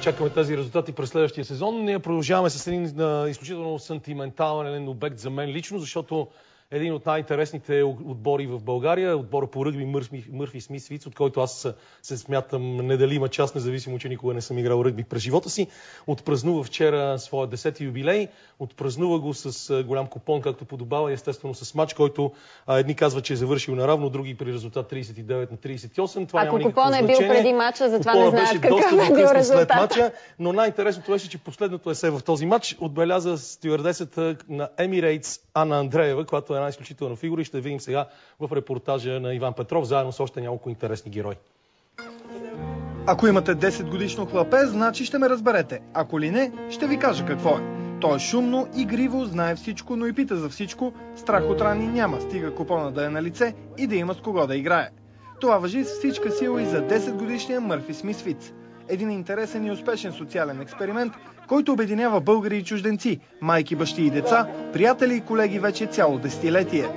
чакаме тези резултати през следващия сезон. Ние продължаваме с един изключително сантиментален обект за мен лично, защото един от най-интересните отбори в България, отбора по ръгби Мърфи Смис Виц, от който аз се смятам неделима част, независимо, че никога не съм играл ръгби през живота си. Отпразнува вчера своя 10-ти юбилей, отпразнува го с голям купон, както подобава, естествено с матч, който едни казват, че е завършил наравно, други при резултат 39 на 38. Това ако купона е бил преди матча, затова не знаят какъв е бил резултат. Но най-интересното беше, че последното есе в този матч отбеляза стюардесата на Emirates Ана Андреева, която е една изключителна фигура и ще видим сега в репортажа на Иван Петров, заедно с още няколко интересни герои. Ако имате 10 годишно хлапе, значи ще ме разберете. Ако ли не, ще ви кажа какво е. То е шумно, игриво, знае всичко, но и пита за всичко. Страх от рани няма, стига купона да е на лице и да има с кого да играе. Това важи с всичка сила и за 10 годишния Мърфи Смис Виц. Един интересен и успешен социален експеримент, който обединява българи и чужденци, майки, бащи и деца, приятели и колеги вече цяло десетилетие.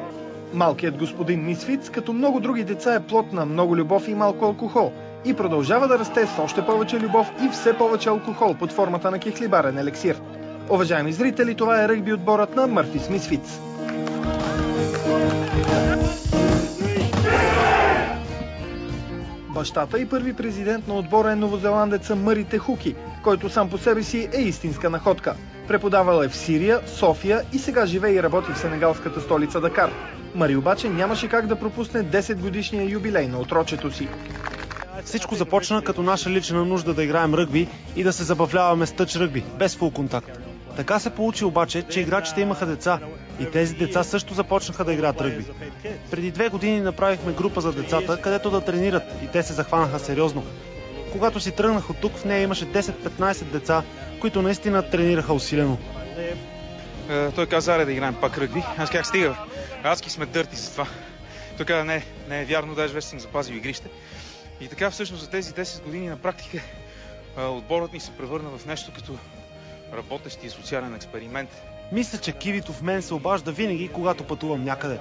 Малкият господин Мисфиц, като много други деца, е плод на много любов и малко алкохол и продължава да расте с още повече любов и все повече алкохол под формата на кихлибарен елексир. Уважаеми зрители, това е ръгби отборът на Мърфи Смис Виц. Бащата и първи президент на отбора е новозеландеца Мъри Техуки, който сам по себе си е истинска находка. Преподавал е в Сирия, София и сега живее и работи в сенегалската столица Дакар. Мъри обаче нямаше как да пропусне 10-годишния юбилей на отрочето си. Всичко започна като наша лична нужда да играем ръгби и да се забавляваме с тъч ръгби, без фул контакт. Така се получи обаче, че играчите имаха деца и тези деца също започнаха да играят ръгби. Преди 2 години направихме група за децата, където да тренират и те се захванаха сериозно. Когато си тръгнах от тук, в нея имаше 10-15 деца, които наистина тренираха усилено. Той каза, аре да играем пак ръгби. Аз как стига, адски сме дърти за това. Той каза, не е вярно, даже вече съм запазил игрище. И така всъщност за тези 10 години на практика отборът ни се превърна в нещо като работещ и социален експеримент. Мисля, че кивито в мен се обажда винаги, когато пътувам някъде.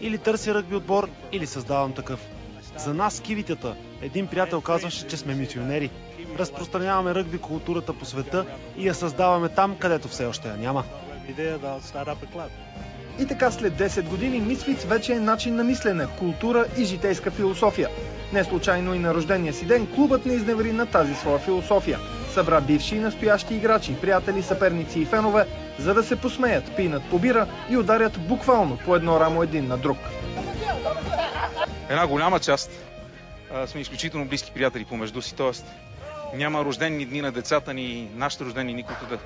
Или търся ръгби отбор, или създавам такъв. За нас кивитата, един приятел казваше, че сме мисионери. Разпространяваме ръгби културата по света и я създаваме там, където все още я няма. И така след 10 години Мисфиц вече е начин на мислене, култура и житейска философия. Не случайно и на рождения си ден клубът не изневери на тази своя философия. Събра бивши и настоящи играчи, приятели, съперници и фенове, за да се посмеят, пинат по бира и ударят буквално по едно рамо един на друг. Една голяма част сме изключително близки приятели помежду си, т.е. няма рождени дни на децата ни, нашите рождени дни, които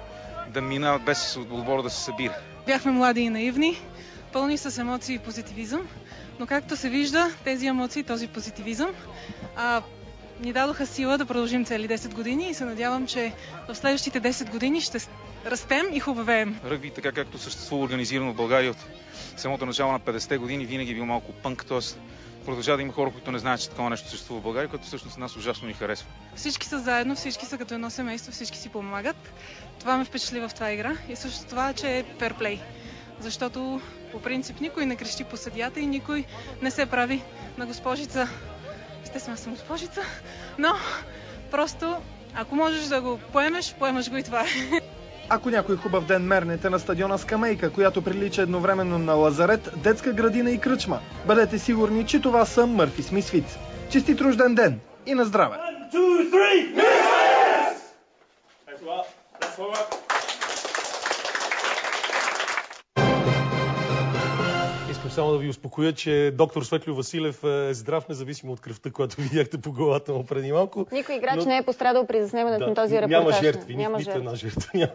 да минават без отбора да се събира. Бяхме млади и наивни, пълни с емоции и позитивизъм, но както се вижда, тези емоции, този позитивизъм ни дадоха сила да продължим цели 10 години и се надявам, че в следващите 10 години ще растем и хубавеем. Ръгби, така както съществува организирано в България от самото начало на 50-те години, винаги е бил малко пънк, т.е. продължава да има хора, които не знаят, че такова нещо съществува в България, което всъщност нас ужасно ни харесва. Всички са заедно, всички са като едно семейство, всички си помагат. Това ме впечатли в това игра и също това, че е ферплей. Защото по принцип никой не крещи по съдията и никой не се прави на госпожица. Естествено, аз съм госпожица, но просто ако можеш да го поемаш го и това е. Ако някой хубав ден мернете на стадиона скамейка, която прилича едновременно на лазарет, детска градина и кръчма, бъдете сигурни, че това са Мърфи Смис Виц. Честит рожден ден и на здраве! 1, 2, 3, Искам само да ви успокоя, че доктор Светлю Василев е здрав, независимо от кръвта, която видяхте по главата му преди малко. Никой играч не е пострадал при заснемането на този репортаж. Няма жертви, нито една жертва.